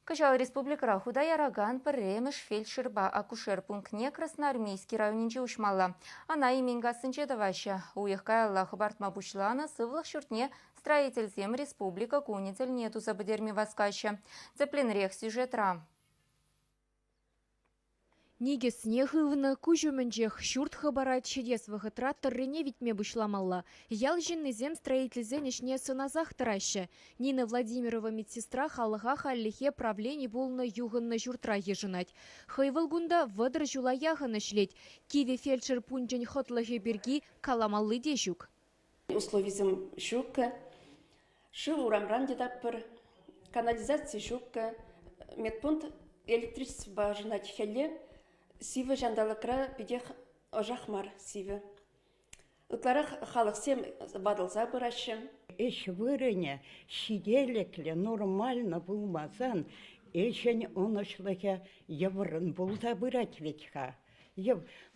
Кыжал республикара худа яраган пірреміш фельдшерба акушер пунктне Красноармейский районинче ушмалла. Ана именгасынче даваща. Уехкай Аллахы бартма бушлана сывлых шуртне строительзем республика куницель нету забыдерми васкаща. Цепленрех сюжетра. Неге снег ывны кужумынчех шурт хабарат чедес вахытра тыррене витме бушламалла. Ял жиннезем строительзен ишне сыназах тыраща. Нина Владимирова медсестра халыға халлихе правление болны юғынны журтра ежынать. Хайвылгунда выдыр жула яғын ішлет. Киви фельдшер пунчен хотлахе берги каламаллы дежук. Условизм шука, шу урамран дедаппыр, канализация шука, медпункт электричество бажынать хелле, сивы жандалыкра пидех ожахмар сивы. Утларах халық сем бадылза бұрашым. Эш вырыне шиделекле нормально булмасан, эшен онышлыке еврын булда бұрат ветха.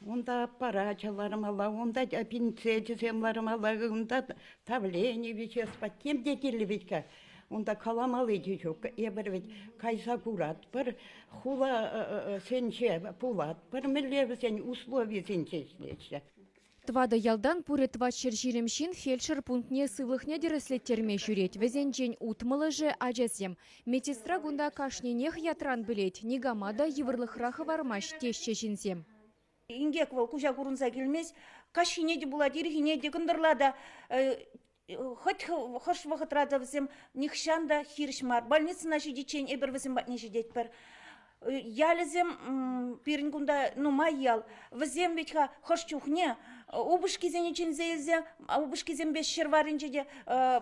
Онда аппаратчаларым ала, онда аппендицитисемларым ала, онда давление вещества, тем детили ветка. Онда каламалы дежук, ебір вет кайса курат, бір хула сенче пулат, бір міллеві сен условия сенче шлече. Твада ялдан пурет вачер жиремшин фельдшер пунктне сывлыхне дереслеттерме жюреть. Везенчен утмылы же ажесем. Медсестра гунда кашненех ятран білет, негамада еврлыхрахы вармаш тешче жинсем. Ингек вол кужа курунса келмес, кашине де була дирихине де кындырлада. Хоть хош вахытрада візем нихшанда хиршмар. Больницына жидечен эбір візем батне жидет бір. Ялізем пирінгунда майял. Візем ветха хош чухне. Убышкизен için зейлзе, убышкизен беш шерваринче де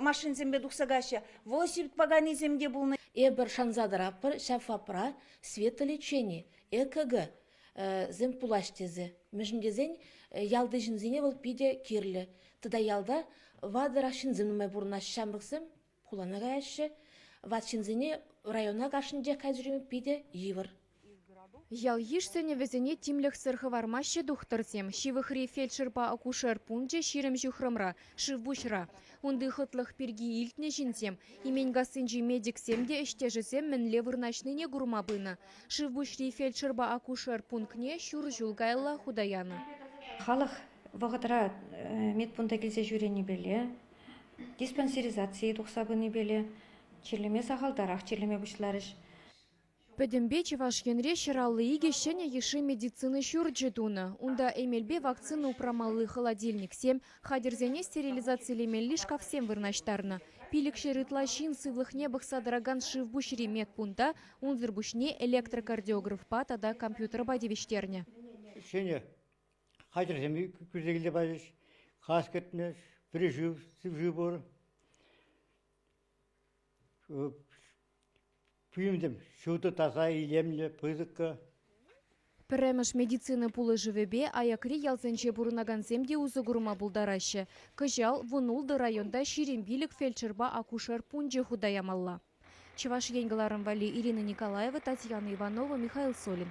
машинзем бе духсагаша. Восипт паганизем де булны. Эбір шанзадраппыр, шафапра, светолечение, ЭКГ. Зем пулаштезе. Межіндезен ялды жінзене бол пиде кирлі. Тыда ялда вадырашын зімнімай бұрына шамрықсым, пулана ғайшы, вад шынзене района ғашынде қайзүреме пиде евір. Ял ешсене везене тимлях сырхы вармаще духтарсем. Шивыхри фельдшерпа акушер пунче ширем жухрымра, шивбушра. Унды хытлых перги илтне жинсем. Имень гасынжи медик семде іштежесем мінле вырначныне гурмабына. Шивбушри фельдшерпа акушер пунктне шур жулгайла худаяны. Халық вағытыра медпункта келсе жүрені беле, диспансеризация тұқсабыны беле, черлеме сақалдарақ, черлеме бұшларыш. Пәдімбе чевашкенре шыраллы егешене еші медицины шүрджетуны. Унда эмелбе вакцины упрамаллы холодильник сем, хадерзене стерилизациялемелли шкафсем вырнаштарны. Пилік шерытла шин сывлых небых садраган шивбушри медпункта, унзырбушне электрокардиограф патада компьютер бадевиштерне. Шене хадерземе күзегілде бадеш, қаскетіне, прижив, сывжибор. Пүйімдім, шуты таза илемлі, пызыққа. Пірреміш медицины пулы живебе, аякри ялзенче бұрынаган земде uzы гурма бұлдарашы. Кыжал вұнулды районда ширембилік фельдшерба акушер пунче худаямалла. Чеваш енгіларын вали Ирина Николаева, Татьяна Иванова, Михаил Солин.